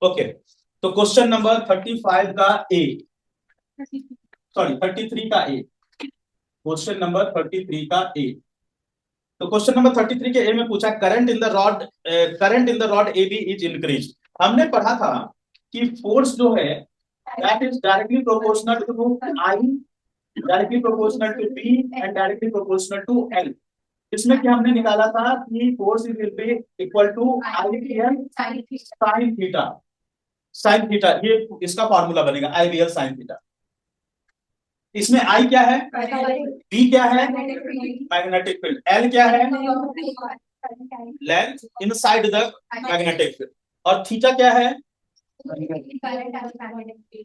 Okay, तो question number 35 का ए, sorry 33 का ए, क्वेश्चन नंबर 33 का ए। तो क्वेश्चन नंबर 33 के ए में पूछा current in the rod A B is increase. हमने पढ़ा था कि फोर्स जो है that is directly proportional to I, directly proportional to B and directly proportional to L. इसमें क्या हमने निकाला था कि force will be equal to I B L sine theta. Sine theta ये इसका फॉर्मूला बनेगा, I B L sine theta. इसमें आई क्या है, बी क्या है, मैग्नेटिक फील्ड, एल क्या है, length inside the magnetic field, और थीटा क्या है,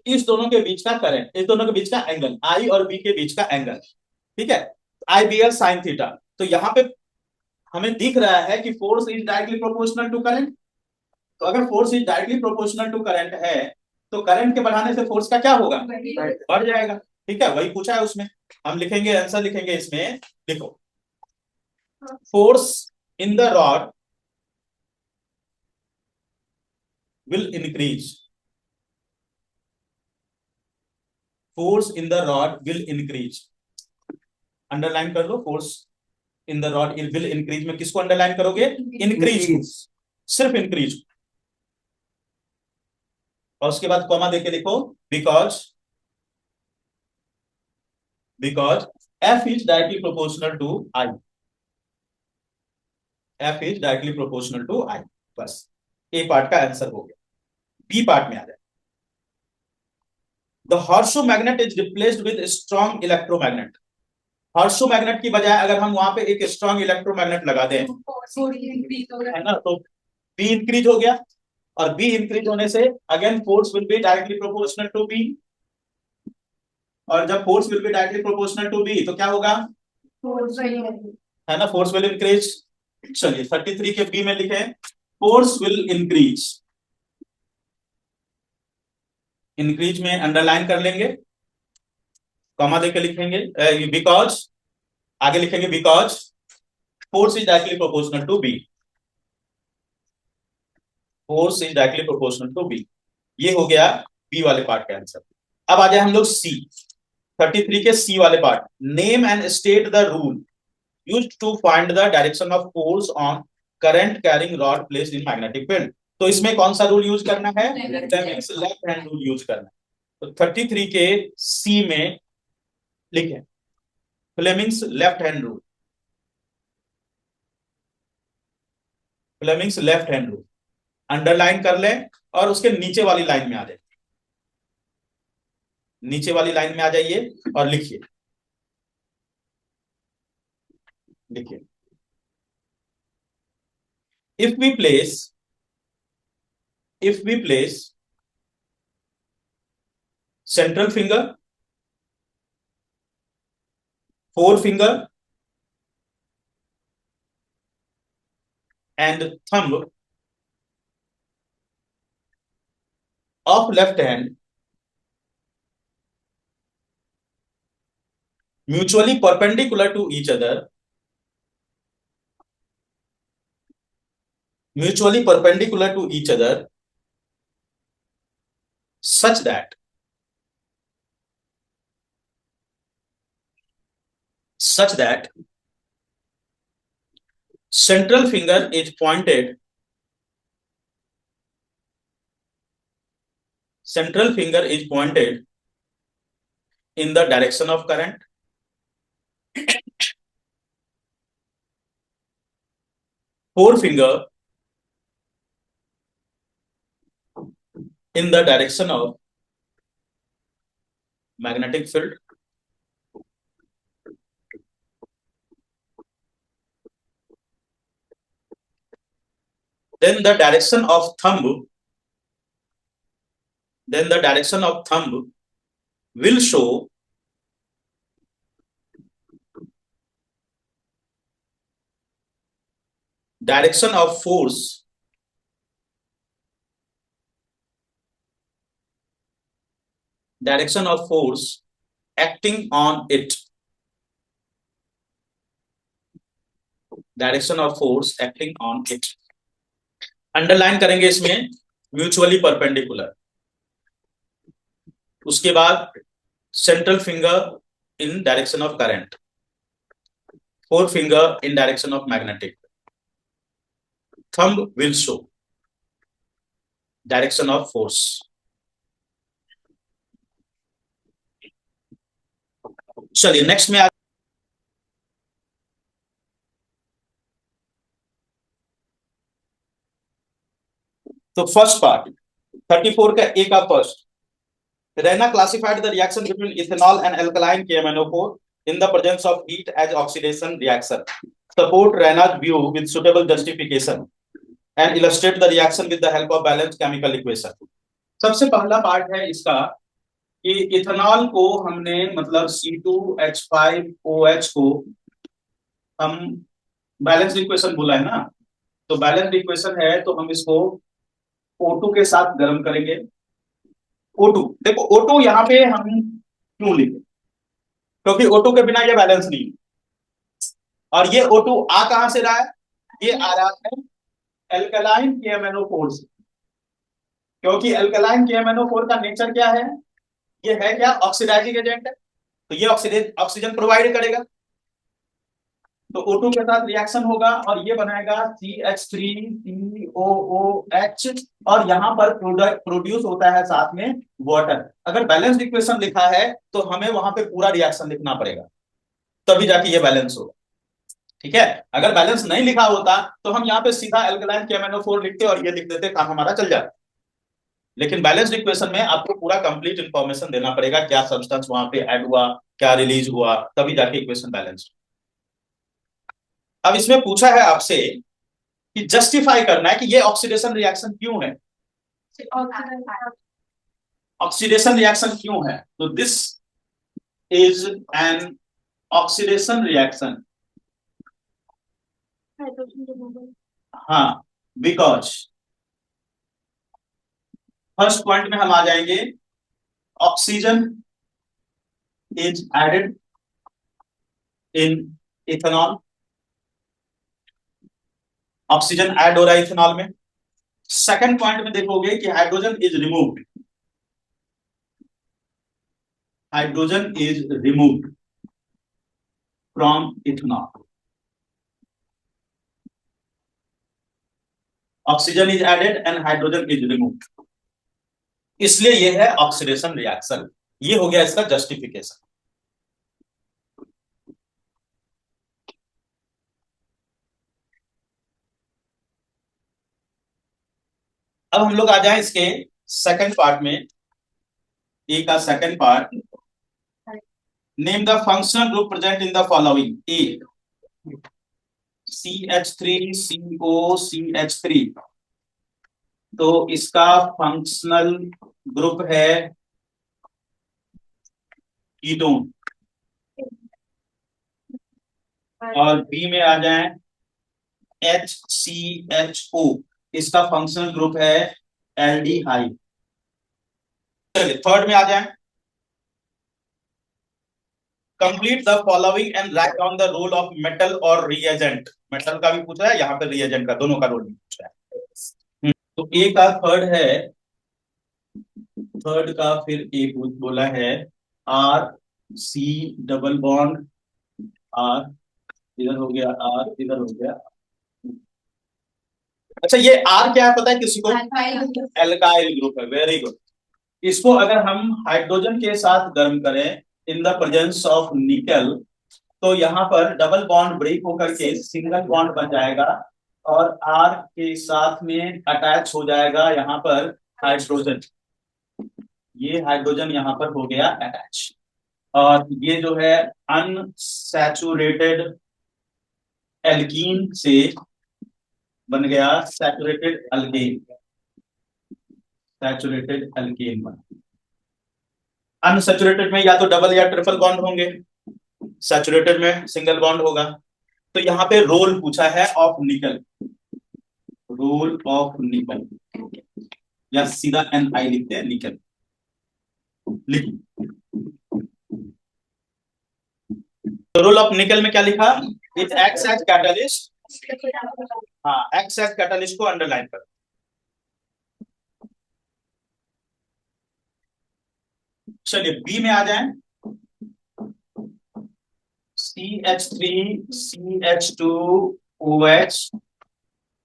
इस दोनों के बीच का करंट, इस दोनों के बीच का एंगल, आई और बी के बीच का एंगल। ठीक है, I B L sine theta. तो यहाँ पे हमें दिख रहा है कि force is directly proportional to current. तो अगर force is directly proportional to current है तो करंट के बढ़ाने से फोर्स का क्या होगा, बढ़ जाएगा। ठीक है, वही पूछा है उसमें। हम लिखेंगे, आंसर लिखेंगे इसमें, लिखो force in the rod will increase, force in the rod will increase। Underline कर लो, force in the rod will increase में किसको अंडरलाइन करोगे, इंक्रीज, सिर्फ इंक्रीज। और उसके बाद कॉमा देके लिखो because F is directly proportional to I, F is directly proportional to I। बस ए पार्ट का आंसर हो गया। बी पार्ट में आ जाए, the horseshoe magnet is replaced with strong electromagnet. Horseshoe magnet की बजाय अगर हम वहां पे एक स्ट्रॉन्ग इलेक्ट्रोमैग्नेट लगा दें, है ना, तो बी इंक्रीज हो गया, और बी इंक्रीज होने से again force will be directly proportional to B, और जब force will be directly proportional to B तो क्या होगा, है ना, फोर्स विल इंक्रीज। चलिए 33 के बी में लिखे फोर्स विल इंक्रीज, इंक्रीज में अंडरलाइन कर लेंगे, कॉमा देके लिखेंगे बिकॉज, आगे लिखेंगे because force is directly proportional to B, force is directly proportional to B. ये हो गया बी वाले पार्ट का आंसर। अब आ जाए हम लोग सी, 33 के सी वाले part. Name and state the rule used to find the direction of force on current carrying rod placed in magnetic field. तो इसमें कौन सा रूल यूज करना है, लेफ्ट हैंड रूल यूज करना है। तो 33 के सी में लिखे Fleming's left hand rule, Fleming's left hand rule underline कर लें, और उसके नीचे वाली लाइन में आ जाए, नीचे वाली लाइन में आ जाइए और लिखिए, देखिए if we place central finger, forefinger and thumb of left hand mutually perpendicular to each other, mutually perpendicular to each other such that central finger is pointed, central finger is pointed in the direction of current, forefinger in the direction of magnetic field, then the direction of thumb will show direction of force acting on it, direction of force acting on it। Underline करेंगे इसमें mutually perpendicular, उसके बाद central finger in direction of current, four finger in direction of magnetic, thumb will show direction of force. चलिए next में तो first part 34 का ए का first, Rena classified the reaction between ethanol and alkaline KMnO4 in the presence of heat as oxidation reaction. Support Rena's view with suitable justification and illustrate the reaction with the help of balanced chemical equation. सबसे पहला part है इसका कि ethanol को हमने मतलब C2H5OH को हम बैलेंस्ड इक्वेशन बोला है ना, तो बैलेंस्ड इक्वेशन है तो हम इसको O2 के साथ गर्म करेंगे। O2 देखो, O2 यहाँ पे हम क्यों लिखे, क्योंकि O2 के बिना ये बैलेंस नहीं, और ये O2 आ कहां से रहा है, ये आ रहा है एल्कलाइन KMnO4 से, क्योंकि एल्कलाइन KMnO4 का नेचर क्या है, ये है क्या, ऑक्सीडाइजिंग एजेंट है, तो ये ऑक्सीजन प्रोवाइड करेगा, तो O2 के साथ रिएक्शन होगा और ये बनाएगा CH3COOH, और यहां पर प्रोड्यूस होता है साथ में वाटर। अगर बैलेंस्ड इक्वेशन लिखा है तो हमें वहां पे पूरा रिएक्शन लिखना पड़ेगा, तभी जाके ये बैलेंस होगा, ठीक है। अगर बैलेंस नहीं लिखा होता तो हम यहाँ पे सीधा एल्कलाइन KMnO4 लिखते और ये लिख देते, काम हमारा चल जाता। लेकिन बैलेंस्ड इक्वेशन में आपको पूरा कंप्लीट इंफॉर्मेशन देना पड़ेगा, क्या सब्सटेंस वहां पे ऐड हुआ, क्या रिलीज हुआ, तभी जाके इक्वेशन बैलेंस्ड। अब इसमें पूछा है आपसे कि जस्टिफाई करना है कि ये ऑक्सीडेशन रिएक्शन क्यों है, ऑक्सीडेशन रिएक्शन क्यों है, तो this is an oxidation reaction, हाँ, बिकॉज फर्स्ट पॉइंट में हम आ जाएंगे, oxygen is added in ethanol, oxygen add हो रहा है इथेनॉल में। सेकंड पॉइंट में देखोगे कि hydrogen is removed, hydrogen is removed from ethanol, oxygen is added and hydrogen is removed, इसलिए ये है ऑक्सीडेशन रिएक्शन। ये हो गया इसका जस्टिफिकेशन। अब हम लोग आ जाए इसके सेकंड पार्ट में, ए का second part, name the functional group present in the following, A CH3COCH3, तो इसका फंक्शनल ग्रुप है कीटोन, और बी में आ जाए HCHO, इसका फंक्शनल ग्रुप है एल्डिहाइड। चलिए थर्ड में आ जाए, complete the following and write down the role of metal और रिएजेंट, मेटल का भी पूछा है यहाँ पे, रिएजेंट का, दोनों का रोल भी पूछा है। तो ए का थर्ड है, थर्ड का फिर ए बोला है RC डबल बॉन्ड R, इधर हो गया R, इधर हो गया। अच्छा ये R क्या है पता है किसी को, एल्काइल ग्रुप है, वेरी गुड। इसको अगर हम हाइड्रोजन के साथ गर्म करें इन द प्रेजेंस ऑफ निकल, तो यहाँ पर डबल बॉन्ड ब्रेक होकर के सिंगल बॉन्ड बन जाएगा और R के साथ में अटैच हो जाएगा यहाँ पर हाइड्रोजन, ये हाइड्रोजन यहाँ पर हो गया अटैच, और ये जो है अनसैचुरेटेड एल्कीन से बन गया सैचुरेटेड अल्केन, सैचुरेटेड अल्केन बना। अनसैचुरेटेड में या तो डबल या ट्रिपल बॉन्ड होंगे, सैचुरेटेड में सिंगल बॉन्ड होगा। तो यहाँ पे रोल पूछा है ऑफ निकल, रोल ऑफ निकल, या सीधा NI लिखते हैं, निकल लिख। तो रोल ऑफ निकल में क्या लिखा, इट एक्ट्स एज कैटलिस्ट, हाँ एक्ट्स एज कैटलिस्ट को अंडरलाइन कर। चलिए बी में आ जाएं। CH3CH2OH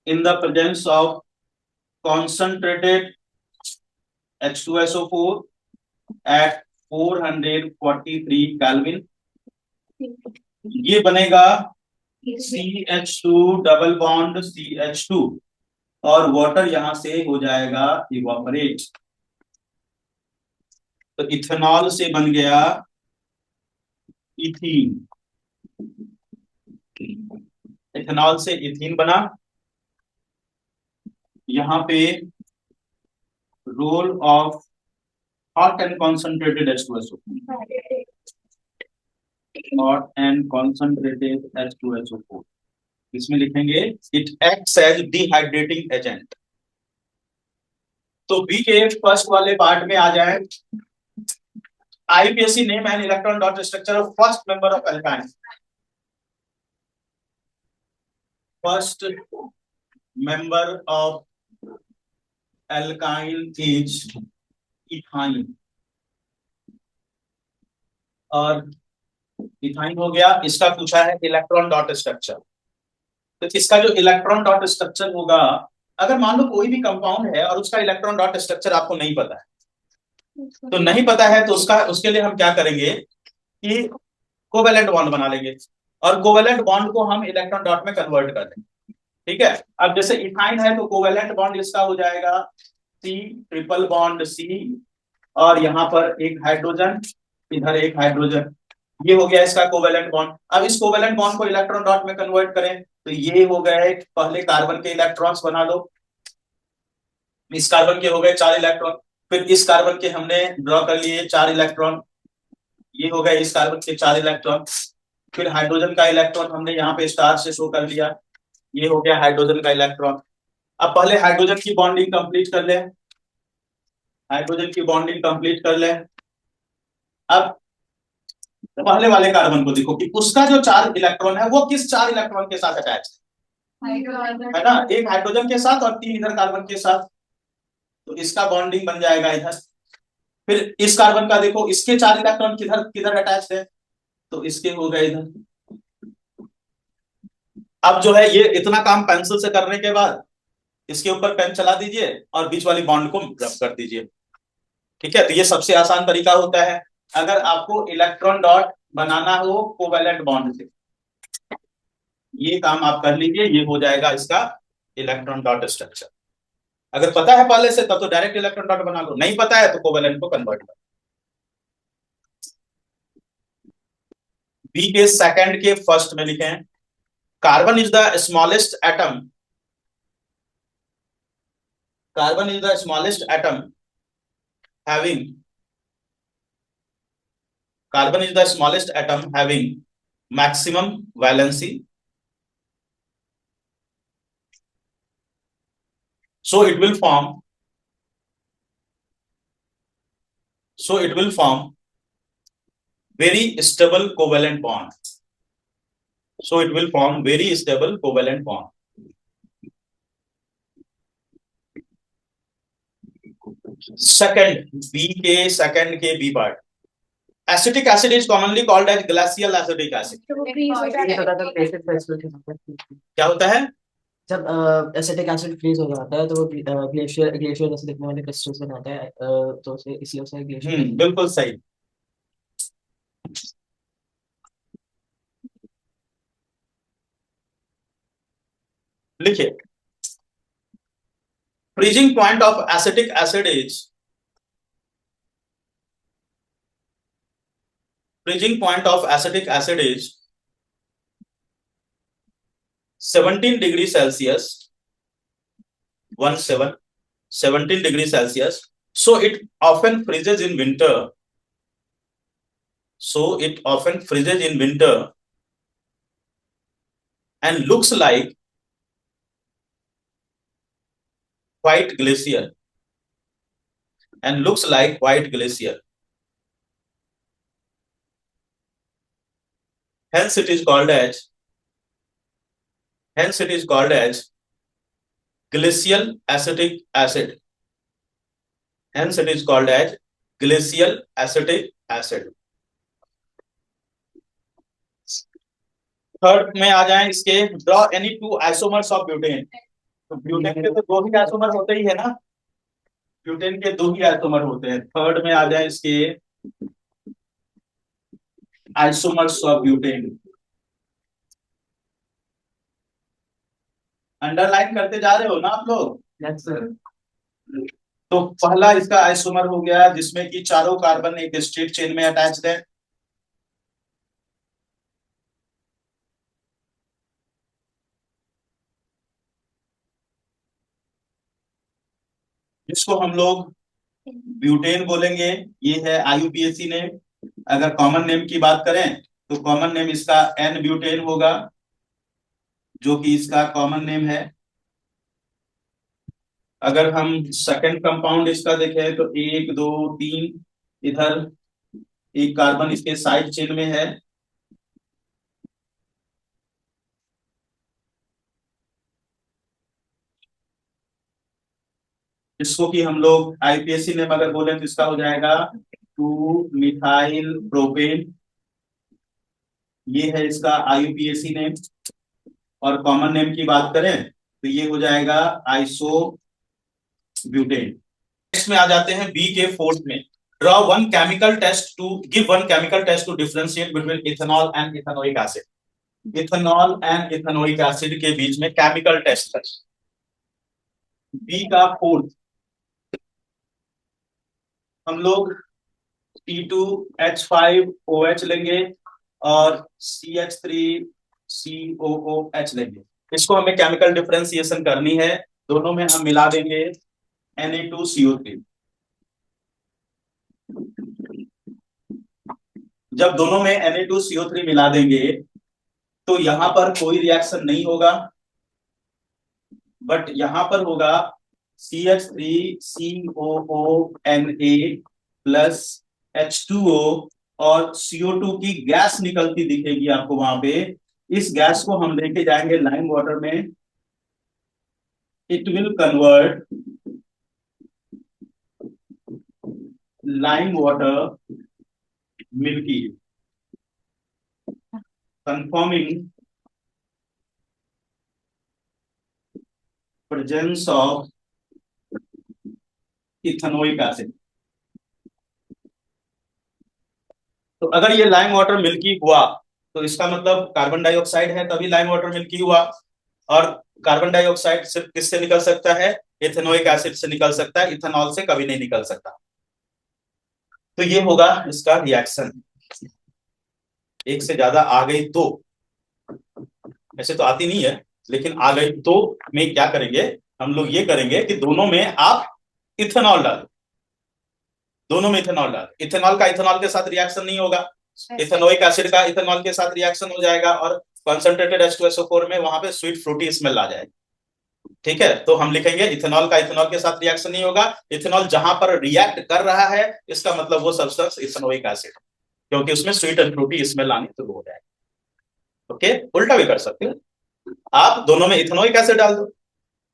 in the presence of concentrated H2SO4 at 443 Kelvin, ये बनेगा CH2 डबल बॉन्ड CH2 और वाटर यहां से हो जाएगा इवापोरेट। तो इथेनॉल से बन गया इथीन, इथेनॉल से इथीन बना। यहाँ पे role of hot and concentrated H2SO4, hot and concentrated H2SO4, इसमें लिखेंगे it acts as dehydrating agent. तो बी के फर्स्ट वाले पार्ट में आ जाए। IUPAC name and electron dot structure of first member of alkyne. First member of alkyne is ethyne, और ethyne हो गया। इसका पूछा है इलेक्ट्रॉन डॉट स्ट्रक्चर। तो इसका जो इलेक्ट्रॉन डॉट स्ट्रक्चर होगा, अगर मान लो कोई भी कंपाउंड है और उसका इलेक्ट्रॉन डॉट स्ट्रक्चर आपको नहीं पता है, तो नहीं पता है तो उसके लिए हम क्या करेंगे कि कोवेलेंट बॉन्ड बना लेंगे और कोवेलेंट बॉन्ड को हम इलेक्ट्रॉन डॉट में कन्वर्ट कर देंगे। ठीक है, अब जैसे इथाइन है तो कोवेलेंट बॉन्ड इसका हो जाएगा C ट्रिपल बॉन्ड C, और यहाँ पर एक हाइड्रोजन, इधर एक हाइड्रोजन, ये हो गया इसका कोवेलेंट बॉन्ड। अब इस कोवेलेंट बॉन्ड को इलेक्ट्रॉन डॉट में कन्वर्ट करें तो ये हो गए, पहले कार्बन के इलेक्ट्रॉन्स बना लो। इस कार्बन के हो गए 4 इलेक्ट्रॉन, फिर इस कार्बन के हमने ड्रॉ कर लिए 4 इलेक्ट्रॉन, ये हो गए इस कार्बन के 4 इलेक्ट्रॉन। फिर हाइड्रोजन का इलेक्ट्रॉन हमने यहाँ पे स्टार से शो कर लिया, ये हो गया हाइड्रोजन का इलेक्ट्रॉन। अब पहले हाइड्रोजन की बॉन्डिंग कंप्लीट कर ले, हाइड्रोजन की बॉन्डिंग कंप्लीट कर ले। अब पहले वाले कार्बन को देखो कि उसका जो 4 इलेक्ट्रॉन है वो किस 4 इलेक्ट्रॉन के साथ अटैच है ना, एक हाइड्रोजन के साथ और 3 इधर कार्बन के साथ, तो इसका बॉन्डिंग बन जाएगा इधर। फिर इस कार्बन का देखो, इसके 4 इलेक्ट्रॉन किधर किधर अटैच है, तो इसके हो गए इधर। अब जो है ये इतना काम पेंसिल से करने के बाद इसके ऊपर पेन चला दीजिए और बीच वाली बॉन्ड को रब कर दीजिए। ठीक है, तो ये सबसे आसान तरीका होता है अगर आपको इलेक्ट्रॉन डॉट बनाना हो कोवेलेंट बॉन्ड से। ये काम आप कर लीजिए, ये हो जाएगा इसका इलेक्ट्रॉन डॉट स्ट्रक्चर। अगर पता है पहले से तब तो डायरेक्ट इलेक्ट्रॉन डॉट बना लो, नहीं पता है तो कोवेलेंट को कन्वर्ट कर। बी के सेकंड के फर्स्ट में लिखे हैं carbon is the smallest atom, carbon is the smallest atom having, carbon is the smallest atom having maximum valency, so it will form, very stable covalent bond, so it will form very stable covalent bond. Second B के second के B part, acetic acid is commonly called as glacial acetic acid. क्या होता है जब acetic acid freeze हो जाता है तो वो ग्लेशियर ग्लेशियर जैसे दिखने वाले क्रिस्टल्स बनाता है, तो उसे इसलिए उसे ग्लेशियर। बिल्कुल सही। लिखिए freezing point of acetic acid is, freezing point of acetic acid is 17 degrees Celsius, 17 degrees Celsius. So it often freezes in winter. So it often freezes in winter and looks like white glacier. And looks like white glacier. Hence it is called as, hence it is called as glacial acetic acid. Hence it is called as glacial acetic acid. Third में आ जाए इसके, draw any two isomers of butane. तो butane के तो दो ही isomer होते ही है ना, ब्यूटेन के दो ही आइसोमर होते हैं। थर्ड में आ जाए इसके आइसोमर्स ऑफ ब्यूटेन। अंडरलाइन करते जा रहे हो ना आप लोग? Yes sir. तो पहला इसका आइसोमर हो गया जिसमें कि चारों कार्बन एक स्ट्रेट चेन में अटैच्ड है। जिसको हम लोग ब्यूटेन बोलेंगे। ये है आईयूपीएसी नेम। अगर कॉमन नेम की बात करें तो कॉमन नेम इसका एन ब्यूटेन होगा, जो कि इसका कॉमन नेम है। अगर हम सेकंड कंपाउंड इसका देखें तो एक दो तीन, इधर एक कार्बन इसके साइड चेन में है। इसको कि हम लोग आईपीएसी नेम अगर बोले तो इसका हो जाएगा टू मिथाइल प्रोपेन। ये है इसका आईयूपीएसी नेम। और कॉमन नेम की बात करें तो ये हो जाएगा आइसो ब्यूटेन। नेक्स्ट में आ जाते हैं बी के फोर्थ में, draw one chemical test to give one chemical test to differentiate between ethanol and ethanoic acid. Ethanol and ethanoic acid के बीच में केमिकल टेस्ट है। बी का फोर्थ, हम लोग C2H5OH लेंगे और CH3COOH लेंगे। इसको हमें केमिकल डिफरेंशिएशन करनी है। दोनों में हम मिला देंगे Na2CO3। जब दोनों में Na2CO3 मिला देंगे तो यहां पर कोई रिएक्शन नहीं होगा, बट यहां पर होगा CH3COONA प्लस H2O और CO2 की गैस निकलती दिखेगी आपको वहां पे। इस गैस को हम लेके जाएंगे लाइम वाटर में। It will convert lime water milky, confirming presence of ethanoic acid. तो अगर ये लाइम वाटर मिल्की हुआ तो इसका मतलब कार्बन डाइऑक्साइड है, तभी लाइम वाटर मिल्की हुआ। और कार्बन डाइऑक्साइड सिर्फ किससे निकल सकता है? इथेनोइक एसिड से निकल सकता है, इथेनॉल से कभी नहीं निकल सकता। तो ये होगा इसका रिएक्शन। एक से ज्यादा आ गई तो, ऐसे तो आती नहीं है, लेकिन आ गई तो में क्या करेंगे हम लोग? ये करेंगे कि दोनों में आप इथेनॉल डालो, दोनों में इथेनॉल डाल। इथेनॉल का इथेनॉल के साथ रिएक्शन नहीं होगा, इथेनोइक एसिड का इथेनॉल के साथ रिएक्शन हो जाएगा और कंसंट्रेटेड H2SO4 में वहां पे स्वीट फ्रूटी स्मेल आ जाएगी। ठीक है, तो हम लिखेंगे इथेनॉल का इथेनॉल के साथ रिएक्शन नहीं होगा। इथेनॉल जहां पर रिएक्ट कर रहा है इसका मतलब वो सब्सटेंस इथेनोइक एसिड, क्योंकि उसमें स्वीट एंड फ्रूटी स्मेल आनी शुरू हो जाएगी। ओके, उल्टा भी कर सकते हैं, आप दोनों में इथेनोइक एसिड डाल दो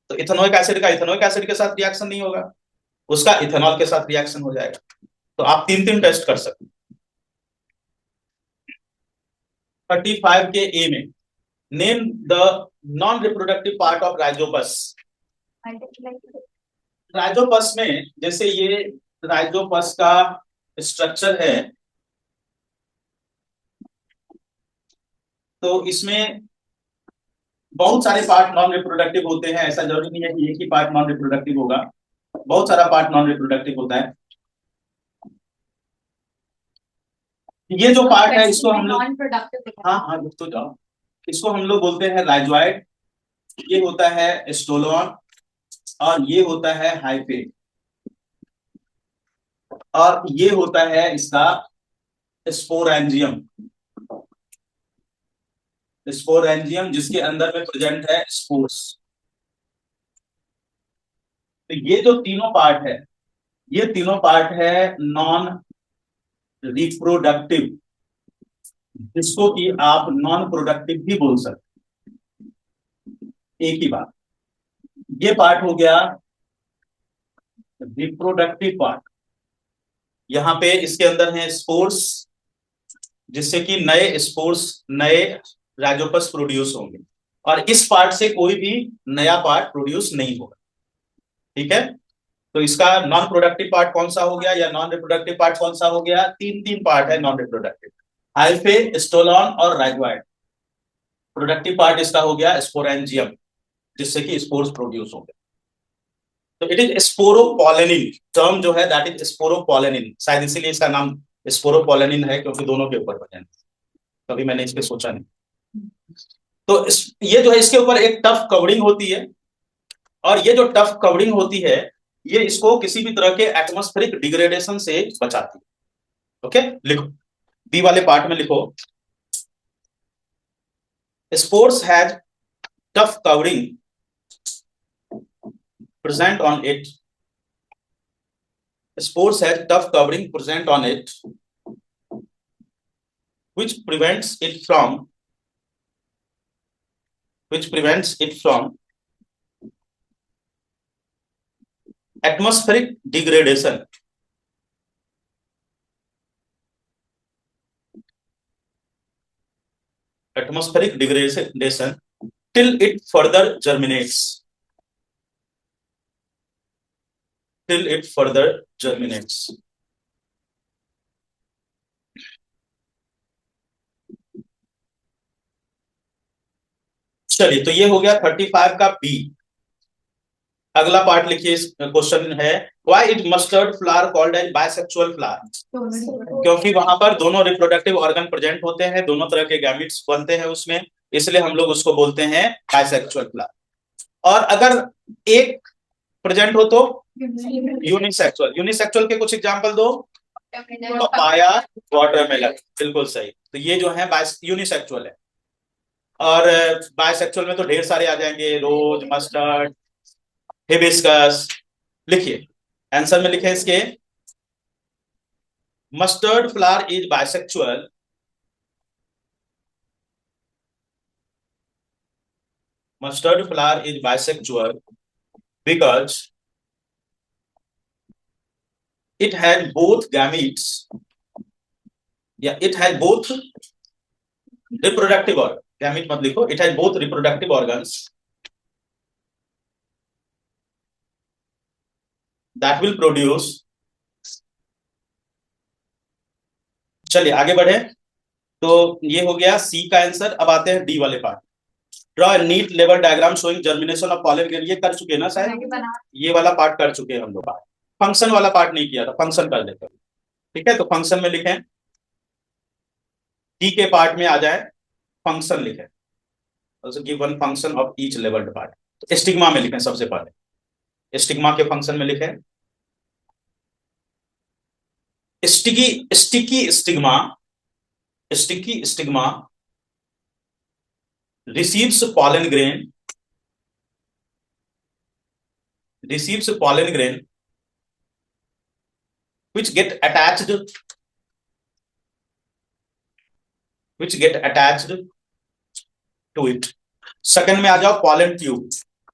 तो इथेनोइक एसिड का इथेनोइक एसिड के साथ रिएक्शन नहीं होगा, उसका इथेनॉल के साथ रिएक्शन हो जाएगा। तो आप तीन तीन टेस्ट कर सकते हैं। 35 के ए में, name the non reproductive part of Rhizopus. Rhizopus में जैसे ये राइजोपस का स्ट्रक्चर है, तो इसमें बहुत सारे पार्ट नॉन रिप्रोडक्टिव होते हैं। ऐसा जरूरी नहीं है कि एक ही पार्ट नॉन रिप्रोडक्टिव होगा, बहुत सारा पार्ट नॉन रिप्रोडक्टिव होता है। ये जो पार्ट है इसको हम लोग, हाँ हाँ रुक तो जाओ, इसको हम लोग बोलते हैं राइजोइड। ये होता है स्टोलोन और ये होता है हाइफे और ये होता है इसका स्पोरेंजियम। स्पोरेंजियम जिसके अंदर में प्रेजेंट है स्पोर्स। तो ये जो तीनों पार्ट है, ये तीनों पार्ट है नॉन रिप्रोडक्टिव, जिसको कि आप नॉन प्रोडक्टिव भी बोल सकते हैं, एक ही बात। ये पार्ट हो गया रिप्रोडक्टिव पार्ट। यहाँ पे इसके अंदर है स्पोर्स, जिससे कि नए स्पोर्स, नए राइजोपस प्रोड्यूस होंगे, और इस पार्ट से कोई भी नया पार्ट प्रोड्यूस नहीं होगा। ठीक है, तो इसका नॉन प्रोडक्टिव पार्ट कौन सा हो गया, या नॉन रिप्रोडक्टिव पार्ट कौन सा हो गया? तीन तीन पार्ट है नॉन रिप्रोडक्टिव, हाइफे, स्टोलॉन और राइजोइड। प्रोडक्टिव पार्ट इसका हो गया स्पोरेंजियम, जिससे कि स्पोर्स प्रोड्यूस होंगे। तो इट इज स्पोरोपोलेनिन, टर्म जो है दैट इज स्पोरोपोलेनिन, शायद इसीलिए इसका नाम स्पोरोपोलेनिन है, क्योंकि दोनों के ऊपर वजन, कभी मैंने इस पे सोचा नहीं। तो ये जो है इसके ऊपर एक टफ कवरिंग होती है, और ये जो टफ कवरिंग होती है ये इसको किसी भी तरह के एटमॉस्फेरिक डिग्रेडेशन से बचाती है। ओके, लिखो, बी वाले पार्ट में लिखो, spores has tough covering present on it, spores has tough covering present on it, which prevents it from atmospheric degradation, till it further germinates, चलिए, तो ये हो गया 35 का बी। अगला पार्ट लिखिए, इस क्वेश्चन है why is mustard flower called as bisexual flower? क्योंकि वहां पर दोनों रिप्रोडक्टिव ऑर्गन प्रेजेंट होते हैं, दोनों तरह के गैमेट्स बनते हैं उसमें, इसलिए हम लोग उसको बोलते हैं बाइसेक्सुअल फ्लावर। और अगर एक प्रेजेंट हो तो यूनिसेक्सुअल। यूनिसेक्सुअल के कुछ एग्जांपल दो, पपाया, वाटरमेलन, बिल्कुल सही। तो ये जो है यूनिसेक्सुअल है, और बाइसेक्सुअल में तो ढेर सारे आ जाएंगे, रोज, मस्टर्ड, हिबिस्कस। लिखिए, आंसर में लिखे इसके, mustard flower is bisexual because it has both gametes, yeah, it has both reproductive organs, gamete मत लिखो, it has both reproductive organs that will produce। चलिए आगे बढ़े, तो ये हो गया सी का आंसर। अब आते हैं डी वाले part, draw a neat level diagram showing germination of pollen grain. ये कर चुके ना शायद, ये वाला पार्ट कर चुके हैं हम लोग, फंक्शन वाला पार्ट नहीं किया था, फंक्शन कर लेते हैं। ठीक है, तो फंक्शन में लिखें, डी के पार्ट में आ जाए, फंक्शन लिखें, also give one function of each leveled part। तो स्टिग्मा में लिखें, सबसे पहले स्टिग्मा के फंक्शन में लिखें, sticky stigma receives pollen grain which get attached to it। Second में आ जाओ, pollen tube,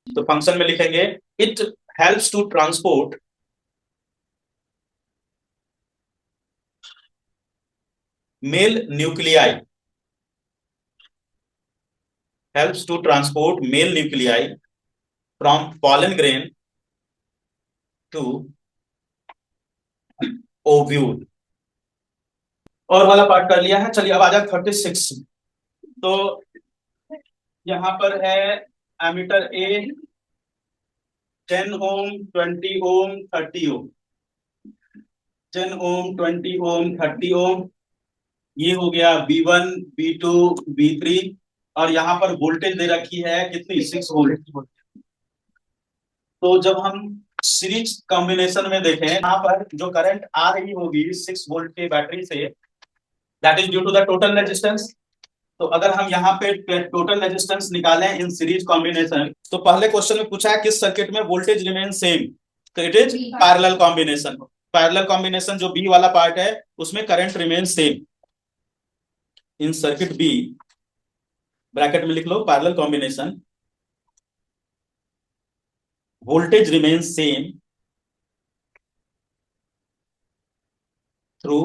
तो फंक्शन में लिखेंगे, it helps to transport male nuclei from pollen grain to ovule। और वाला पार्ट कर लिया है। चलिए अब आ जाए 36। तो यहां पर है एमीटर ए 10 ओम, 20 ओम, 30 ओम, 10 ओम, 20 ओम, 30 ओम। ये हो गया B1, B2, B3, और यहाँ पर वोल्टेज दे रखी है कितनी, 6 वोल्ट। तो जब हम सीरीज कॉम्बिनेशन में देखें, यहाँ पर जो करंट आ रही होगी 6 वोल्ट के बैटरी से, that is due to the total resistance. तो अगर हम यहाँ पे टोटल रेजिस्टेंस निकालें इन सीरीज कॉम्बिनेशन, तो पहले क्वेश्चन में पूछा है किस सर्किट में वोल्टेज रिमेन सेम, तो it is parallel combination. Parallel combination जो बी वाला पार्ट है उसमें current remain same. In circuit B, bracket में लिख लो, parallel combination voltage remain same through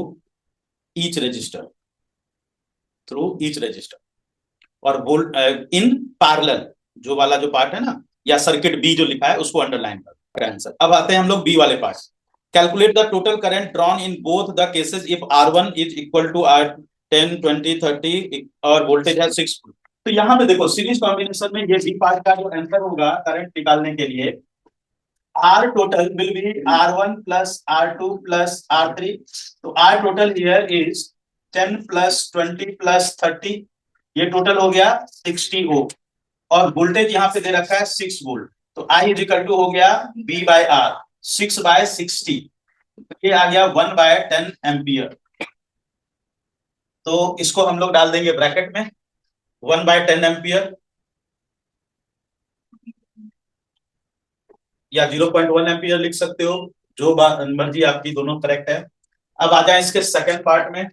each resistor, through each resistor. और वोल्ट इन पैरेलल, जो वाला जो पार्ट है ना, या सर्किट बी जो लिखा है उसको अंडरलाइन कर आंसर। अब आते हैं हम लोग बी वाले part. Calculate the total current drawn in both the cases if R1 is equal to R10 20 30 और वोल्टेज है 6। तो यहाँ पे देखो सीरीज कॉम्बिनेशन में ये बी पार्ट का जो आंसर होगा करंट निकालने के लिए, R total will be R1 plus R2 plus R3. तो R total here is 10 plus 20 plus 30, ये टोटल हो गया 60 ओम। और वोल्टेज यहाँ पे दे रखा है 6 वोल्ट, तो I इज इक्वल टू हो गया B बाय R, 6 बाय 60, ये आ गया 1 बाय 10 एम्पियर। तो इसको हम लोग डाल देंगे ब्रैकेट में, 1 बाय 10 एम्पियर या 0.1 एम्पियर लिख सकते हो, जो मर्जी आपकी, दोनों करेक्ट है। अब आ जाए इसके सेकंड पार्ट में।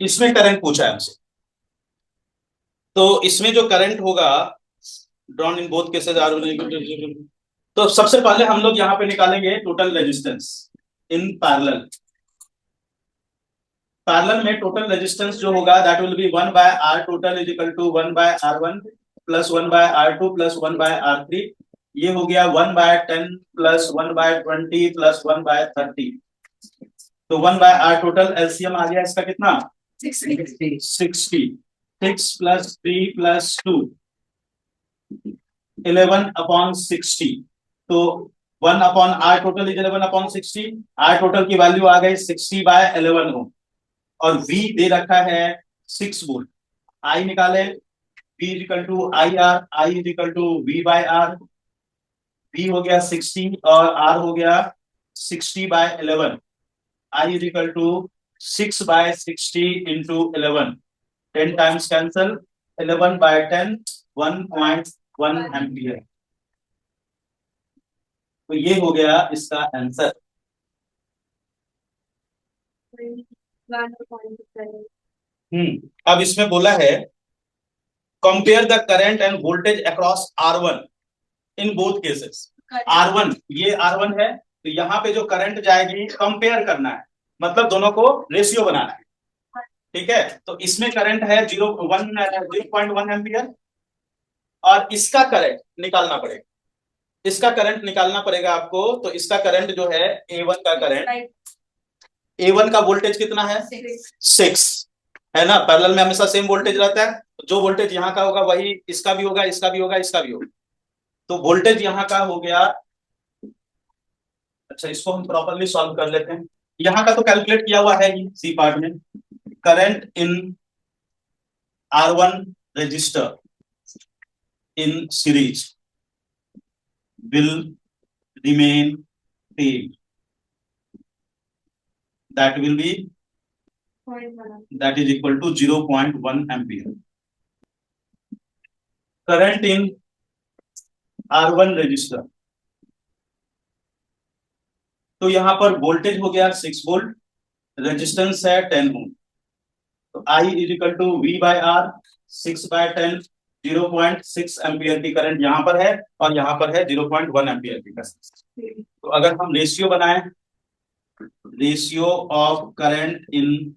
इसमें करंट पूछा है हमसे, तो इसमें जो करंट होगा drawn in both cases are, तो सबसे पहले हम लोग यहाँ पे निकालेंगे total resistance in parallel. Parallel में टोटल रेजिस्टेंस जो होगा that will be 1 by R total is equal to 1 by R1 plus 1 by R2 plus 1 by R3, ये हो गया 1 by 10 plus 1 by 20 plus 1 by 30। तो 1 बाय R टोटल एलसीएम आ गया इसका कितना, 60। 6 प्लस 3 प्लस 2, 11 अपॉन 60। तो 1 upon R total is 11 upon 60, R total की वैल्यू आ गई 60 बाय 11 ओम। और V दे रखा है 6 वोल्ट, I निकाले, V is equal to I R, I is equal to V by R। V हो गया 60 और R हो गया 60 by 11, I is equal to 6 by 60 into 11, 10 times cancel, 11 by 10 1.1 ampere. तो ये हो गया इसका आंसर। अब इसमें बोला है compare the current end voltage across R1 in both cases. R1, ये R1 है, तो यहाँ पे जो करंट जाएगी कंपेयर करना है, मतलब दोनों को रेशियो बनाना है, ठीक है। तो इसमें करंट है 0.1 एम्पियर और इसका करंट निकालना पड़ेगा, इसका करंट निकालना पड़ेगा आपको। तो इसका करंट जो है A1 का करंट, A1 का वोल्टेज कितना है 6 है ना, पैरेलल में हमेशा सेम वोल्टेज रहता है, जो वोल्टेज यहाँ का होगा वही इसका भी होगा, इसका भी होगा, इसका भी होगा। तो वोल्टेज यहाँ का हो गया, अच्छा इसको हम प्रॉपर्ली सॉल्व कर लेते हैं। यहाँ का तो कैलकुलेट किया हुआ है ही सी पार्ट में। Current in R1 register in series will remain same, that will be that is equal to 0.1 ampere. Current in R1 register, तो यहां पर वोल्टेज हो गया 6 वोल्ट, रेजिस्टेंस है 10 ओम, तो I is equal to V by R, 6 by 10, 0.6 ampere की current यहां पर है और यहां पर है 0.1 एम्पियर की करंट। तो अगर हम रेशियो बनाएं, ratio of current in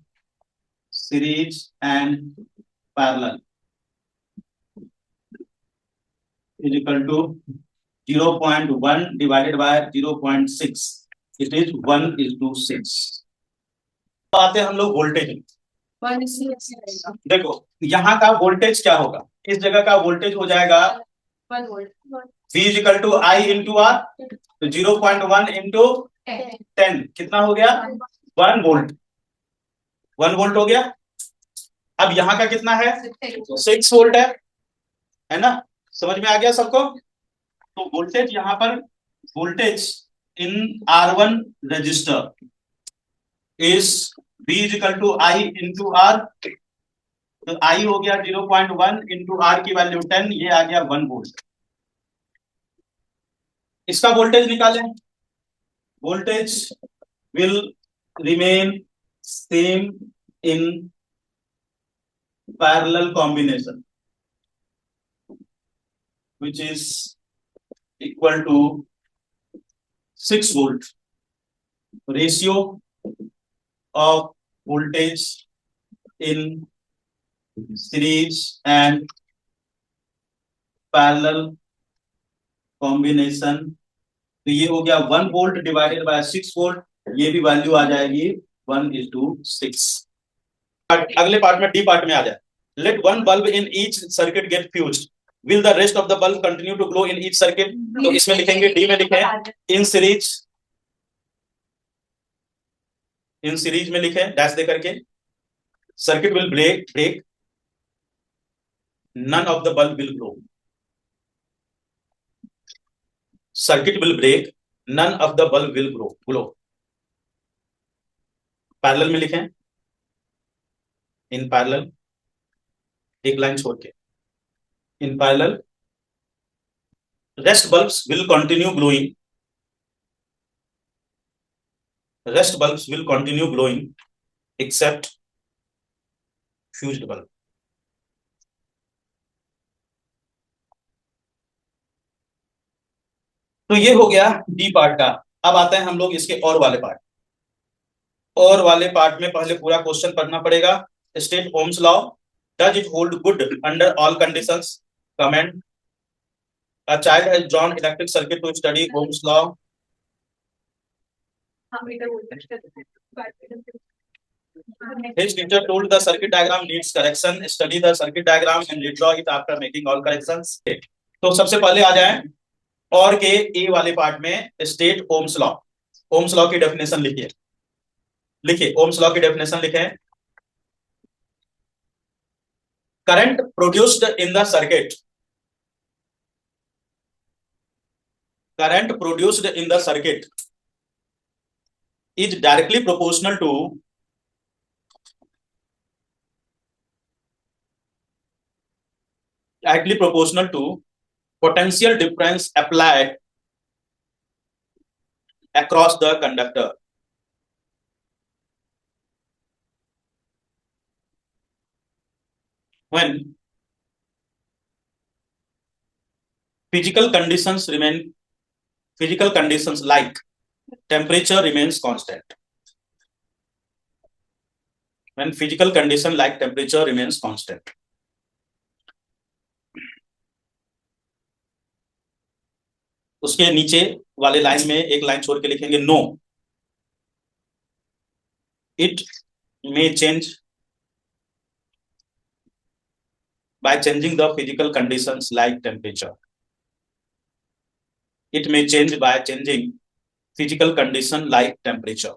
series and parallel is equal to 0.1 divided by 0.6, it is 1:6। आते हैं हम लोग वोल्टेज। देखो यहाँ का वोल्टेज क्या होगा, इस जगह का वोल्टेज हो जाएगा V is equal to I into R, तो 0.1 इंटू 10 कितना हो गया 1 वोल्ट, 1 वोल्ट हो गया। अब यहाँ का कितना है, 6 वोल्ट है ना, समझ में आ गया सबको। तो वोल्टेज यहाँ पर, voltage in R1 resistor is V is equal to I into R. तो आई हो गया 0.1 इंटू आर की वैल्यू 10, ये आ गया 1 वोल्ट। इसका वोल्टेज निकालें। Voltage will remain same in parallel combination which is equal to 6 volt. Ratio of voltage in series and parallel combination, तो ये हो गया 1 वोल्ट डिवाइडेड बाय 6 वोल्ट, ये भी वैल्यू आ जाएगी 1:6। अगले पार्ट में, डी पार्ट में आ जाए। Let one bulb in each circuit get fused, will the rest of the bulb continue to glow in each circuit. तो इसमें लिखेंगे, डी में लिखें इन सीरीज, इन सीरीज में लिखें डैश दे करके, circuit will break, none of the bulb will glow, circuit will break, none of the bulb will glow। Parallel में लिखें, इन पैरेलल, एक लाइन छोड़ के, in parallel rest bulbs will continue glowing, rest bulbs will continue glowing except fused bulb। तो ये हो गया D part का। अब आते हैं हम लोग इसके और वाले पार्ट। और वाले पार्ट में पहले पूरा क्वेश्चन पढ़ना पड़ेगा। State Ohm's law, does it hold good under all conditions? Comment, a child has drawn electric circuit to study Ohm's law। His teacher told the circuit diagram needs correction, study the circuit diagram and redraw it after making all corrections। तो सबसे पहले आ जाए और के ए वाले part में, state Ohm's law. Ohm's law की definition लिखिए, लिखिए ओम्स लॉ की डेफिनेशन लिखें। Current produced in the circuit, current produced in the circuit is directly proportional to potential difference applied across the conductor। When physical conditions like temperature remains constant, when physical condition like temperature remains constant, उसके नीचे वाले line में एक line छोड़ के लिखेंगे no, it may change by changing the physical conditions like temperature, it may change by changing physical condition like temperature।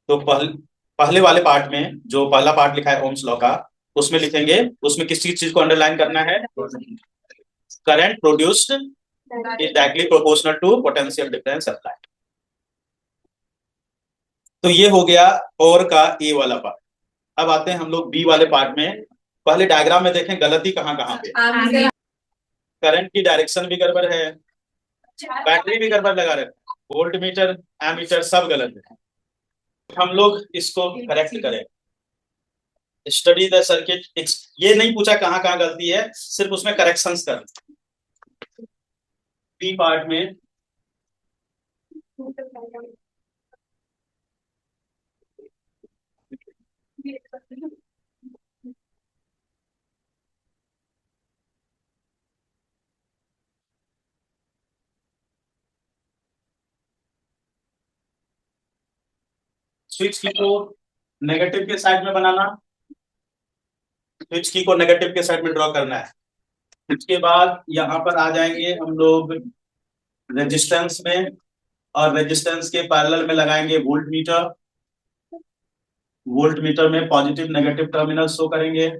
तो पहले वाले पार्ट में जो पहला पार्ट लिखा है ओम्स लॉ का, उसमें लिखेंगे, उसमें किसी चीज को अंडरलाइन करना है, current produced is directly proportional to potential difference applied. तो ये हो गया और का ए वाला पार्ट। अब आते हैं हम लोग बी वाले पार्ट में। पहले डायग्राम में देखें गलती कहाँ कहाँ पे। करंट की डायरेक्शन भी गड़बड़ है, बैटरी भी गड़बड़ लगा रहे, वोल्ट मीटर एमीटर सब गलत है। हम लोग इसको करेक्ट करें। स्टडी द सर्किट, ये नहीं पूछा कहाँ कहाँ गलती है, सिर्फ उसमें करेक्शंस कर। बी पार्ट में स्विच की को नेगेटिव के साइड में बनाना, स्विच की को नेगेटिव के साइड में ड्रॉ करना है। उसके बाद यहाँ पर आ जाएंगे हम लोग रेजिस्टेंस में, और रेजिस्टेंस के पैरेलल में लगाएंगे वोल्ट मीटर। वोल्ट मीटर में पॉजिटिव नेगेटिव टर्मिनल शो करेंगे।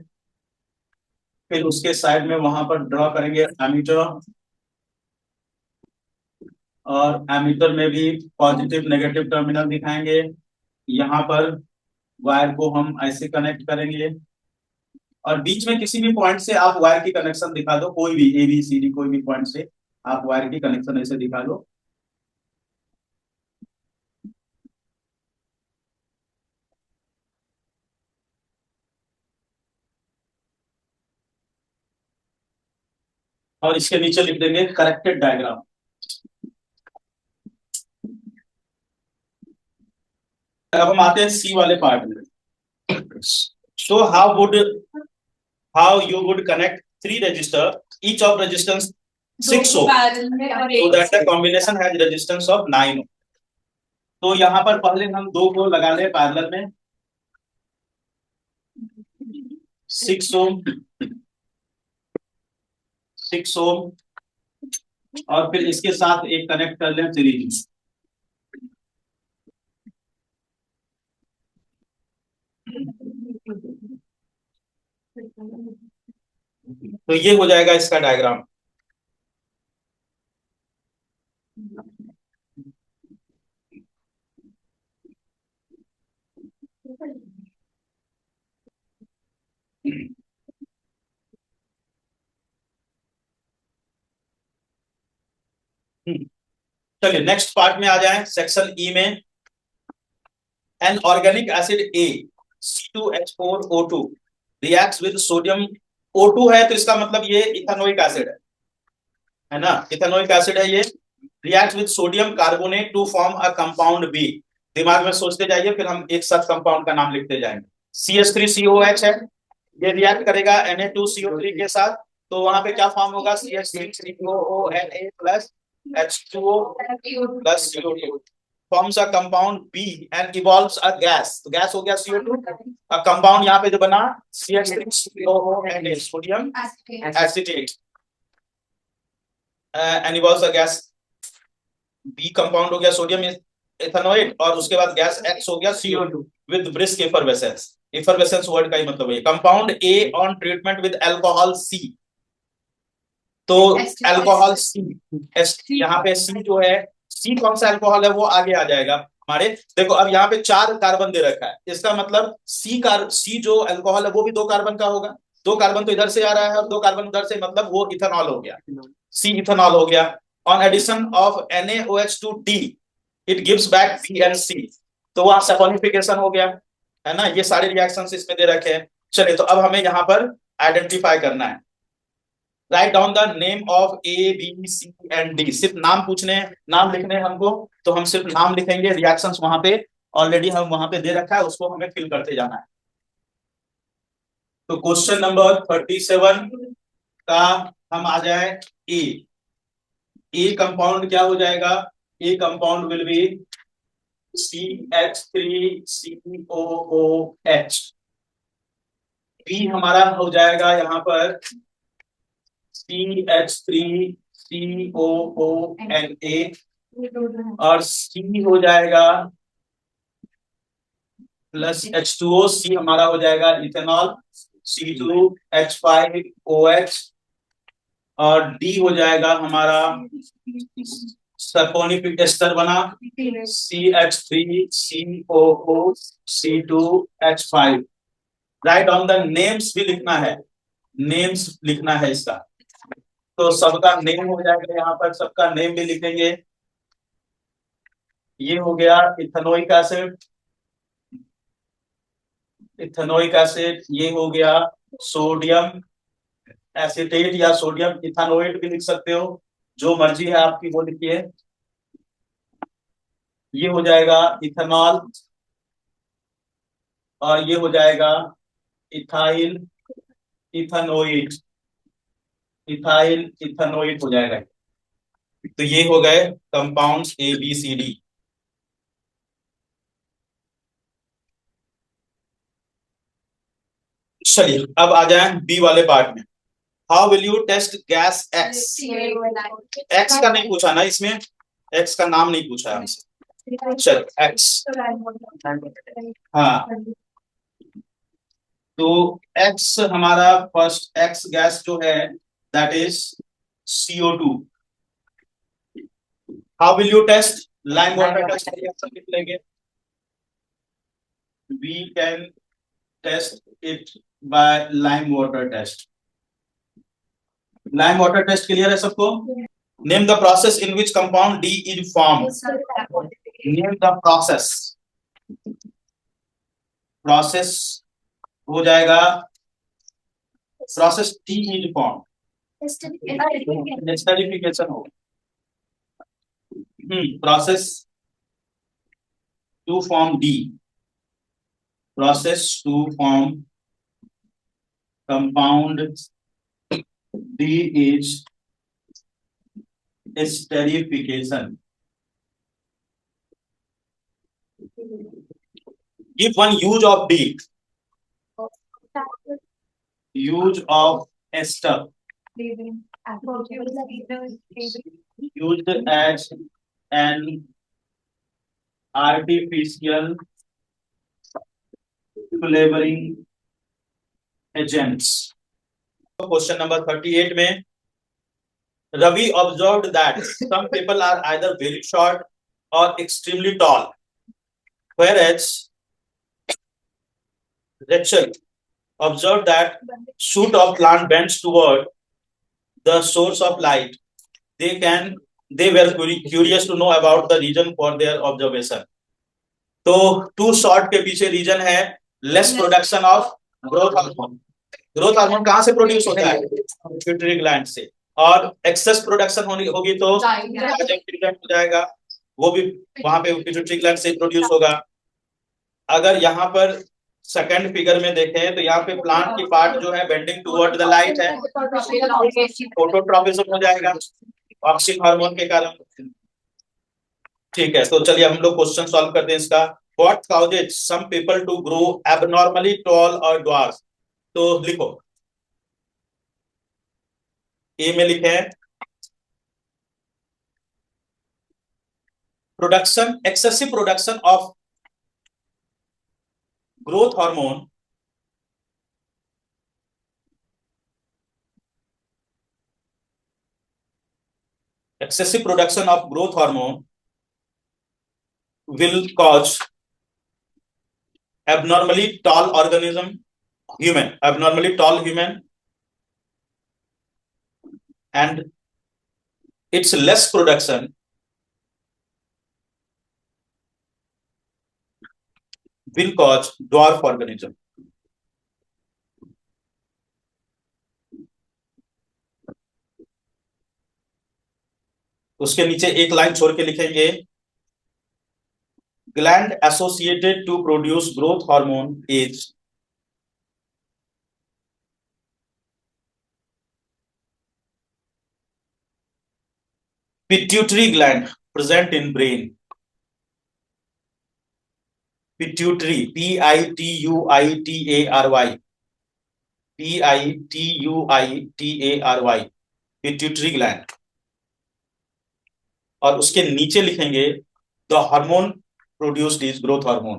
फिर उसके साइड में वहां पर ड्रॉ करेंगे एमीटर, और एमीटर में भी पॉजिटिव नेगेटिव टर्मिनल दिखाएंगे। यहाँ पर वायर को हम ऐसे कनेक्ट करेंगे, और बीच में किसी भी पॉइंट से आप वायर की कनेक्शन दिखा दो, कोई भी ए बी सी डी कोई भी पॉइंट से आप वायर की कनेक्शन ऐसे दिखा दो। और इसके नीचे लिख देंगे करेक्टेड डायग्राम। अब हम आते हैं सी वाले पार्ट में। So how you would connect three register, each of resistance 6 ohm, so that the combination has resistance of 9 ohm। तो यहाँ पर पहले हम दो को लगा ले पैरेलल में, 6 ohm, 6 ohm, और फिर इसके साथ एक कनेक्ट कर लें सीरीज। तो ये हो जाएगा इसका डायग्राम। चलिए नेक्स्ट पार्ट में आ जाएं, सेक्शन ई में। An organic acid A C2H4O2 reacts with sodium. O2 है तो इसका मतलब ये इथेनोइक एसिड है ना, इथेनोइक एसिड है ये। React with sodium carbonate to form a compound B. दिमाग में सोचते जाइए, फिर हम एक साथ कंपाउंड का नाम लिखते जाएंगे। CH3COH है, ये रिएक्ट करेगा Na2CO3 के साथ, तो वहां पे क्या फॉर्म होगा, CH3COONA plus H2O plus CO2 forms a compound B and evolves a gas। तो गैस हो गया CO2। कंपाउंड यहाँ पे जो बना CH3COONA sodium acetate, and evolves a gas B compound हो गया सोडियम इथेनोएट, और उसके बाद गैस X हो गया CO2 with brisk effervescence. Effervescence word का ही मतलब है। Compound A on treatment with alcohol C, तो अल्कोहल C, यहाँ पे C जो है, C कौन सा अल्कोहल है वो आगे आ जाएगा हमारे। देखो अब यहाँ पे 4 कार्बन दे रखा है, इसका मतलब C जो अल्कोहल है वो भी 2 कार्बन का होगा। 2 कार्बन तो इधर से आ रहा है और 2 कार्बन उधर से, मतलब वो इथेनॉल हो गया, C इथेनॉल हो गया। On addition of NaOH2D it gives back BnC, तो वहां सैपोनिफिकेशन हो गया है ना। ये सारे रिएक्शंस इसमें दे रखे हैं। चलिए तो अब हमें यहाँ पर आइडेंटिफाई करना है। Right down the name of A B C and D। सिर्फ नाम पूछने, नाम लिखने हमको, तो हम सिर्फ नाम लिखेंगे। रिएक्शंस वहां पे ऑलरेडी हम वहां पे दे रखा है, उसको हमें फिल करते जाना है। तो क्वेश्चन नंबर 37 का हम आ जाए ए। ए कंपाउंड क्या हो जाएगा, A compound will be CH3COOH। B हमारा हो जाएगा यहाँ पर CH3COONA, और सी हो जाएगा प्लस H2O। सी हमारा हो जाएगा इथेनॉल C2H5OH, और डी हो जाएगा हमारा सल्फोनिक एस्टर बना CH3COOC2H5। Right on the names भी लिखना है, नेम्स लिखना है इसका। तो सबका नेम हो जाएगा, यहाँ पर सबका नेम भी लिखेंगे। ये हो गया इथेनोइक एसिड, इथेनोइक एसिड। ये हो गया सोडियम एसिटेट या सोडियम इथेनोएट भी लिख सकते हो, जो मर्जी है आपकी वो लिखिए। ये हो जाएगा इथेनॉल, और ये हो जाएगा इथाइल इथेनोइट, इथाइल इथेनोइट हो जाएगा। तो ये हो गए कंपाउंड्स ABCD। चलिए अब आ जाए बी वाले पार्ट में। How will you test gas X? X का नहीं पूछा ना इसमें, एक्स का नाम नहीं पूछा हमसे। चल एक्स, हाँ, तो एक्स हमारा फर्स्ट एक्स गैस जो है that is CO2। How will you test? Lime water test लिख लेंगे। We can test it by lime water test. Lime water test clear है सबको? Name the process in which compound D is form. Name the process, process हो जाएगा process T is form, esterification हो। Process to form D, process to form compound D is esterification. Give one use of D. Use of ester. Used as an artificial flavoring agents. Question number 38 में Ravi observed that some people are either very short or extremely tall, whereas Rachel observed that shoot of plant bends toward the source of light. They were curious to know about the reason for their observation. तो to short के पीछे reason है less production of growth hormone. Growth hormone कहां से produce होता है? Pituitary gland से। और एक्सेस प्रोडक्शन होगी तो हो जाएगा, वो भी वहां पे पिट्यूटरी ग्लैंड से प्रोड्यूस होगा। अगर यहाँ पर सेकंड फिगर में देखें तो यहाँ पे प्लांट की पार्ट जो है बेंडिंग टुवर्ड द लाइट है, फोटोट्रॉपिज्म हो जाएगा ऑक्सीजन हार्मोन के कारण। ठीक है, तो चलिए हम लोग क्वेश्चन सॉल्व करते हैं इसका। What causes some people to grow abnormally tall और ड्वार्फ? तो लिखो, ए में लिखे production, excessive production of growth hormone excessive production of growth hormone will cause abnormally tall organism, abnormally tall human, and its less production will cause dwarf organism. उसके नीचे एक line छोड़ के लिखेंगे gland associated to produce growth hormone is pituitary gland present in brain. Pituitary, P-I-T-U-I-T-A-R-Y, P-I-T-U-I-T-A-R-Y, pituitary gland। और उसके नीचे लिखेंगे the hormone produced is growth hormone.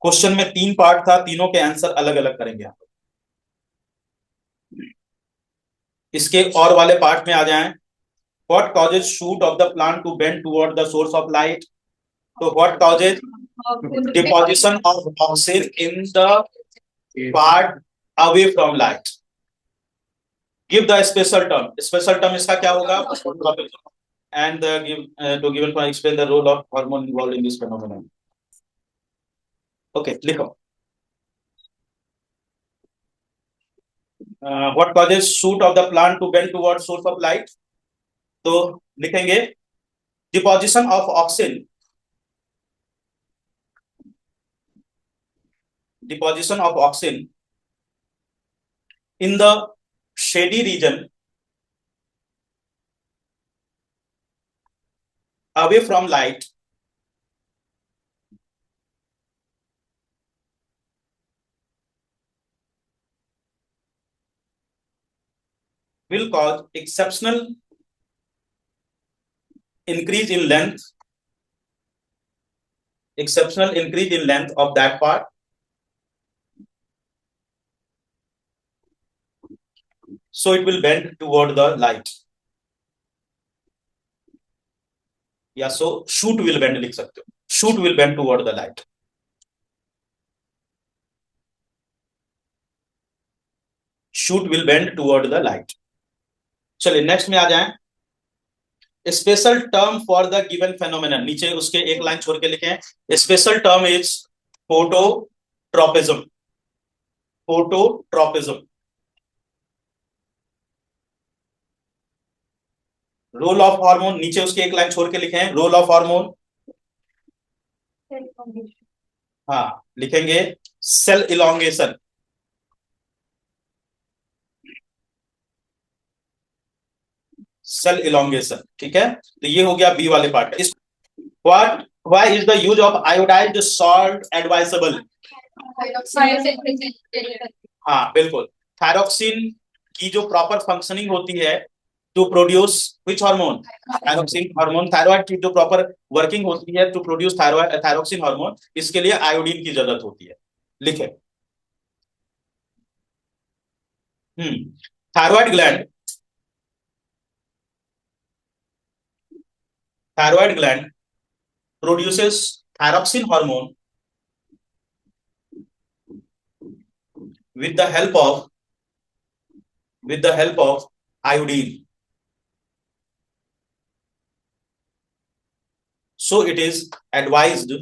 Question में 3 पार्ट था, तीनों के आंसर अलग अलग करेंगे आप। इसके और वाले पार्ट में आ जाएं। What causes shoot of the plant to bend toward the source of light? तो what causes deposition of oxygen in the part away from light. Give the special term, special term इसका क्या होगा? And to given for explain the role of hormone involved in this phenomenon. Okay, लिखो what causes shoot of the plant to bend towards source of light? तो लिखेंगे deposition of auxin, deposition of auxin in the shady region away from light will cause exceptional increase in length, of that part, so it will bend toward the light. या so shoot will bend लिख सकते हो, shoot will bend toward the light. shoot will bend toward the light. चलिए next में आ जाएं. Special term for the given phenomenon, नीचे उसके एक लाइन छोड़ के लिखे. Special term is phototropism. Phototropism. Role of hormone, नीचे उसके एक लाइन छोड़ के लिखे हैं. रोल ऑफ हार्मोन, हाँ लिखेंगे सेल इलोंगेशन. सेल इलोंगेशन, ठीक है. तो ये हो गया बी वाले पार्ट. इस what why is the use of iodised salt advisable? हाँ बिल्कुल. थायरोक्सिन की जो प्रॉपर फंक्शनिंग होती है to produce which hormone? Thyroxine hormone. Thyroid की जो प्रॉपर वर्किंग होती है टू प्रोड्यूस थायरोक्सिन हार्मोन, इसके लिए आयोडीन की जरूरत होती है. लिखे. Thyroid gland, thyroid gland produces thyroxine hormone with the help of iodine. So it is advised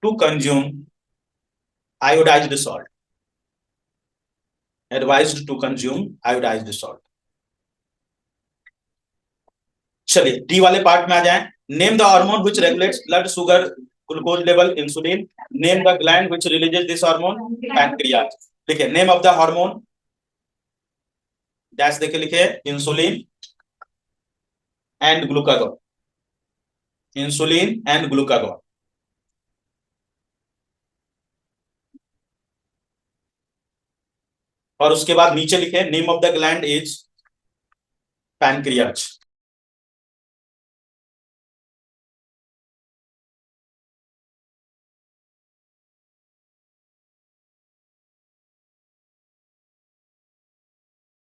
to consume iodized salt. Advised to consume iodized salt. चलिए डी वाले part में आ जाएं. Name the hormone which regulates blood sugar, glucose level, insulin. Name the gland which releases this hormone, pancreas. देखिए name of the hormone dash देके लिखे insulin and glucagon. Insulin and glucagon. और उसके बाद नीचे लिखे name of the gland is pancreas.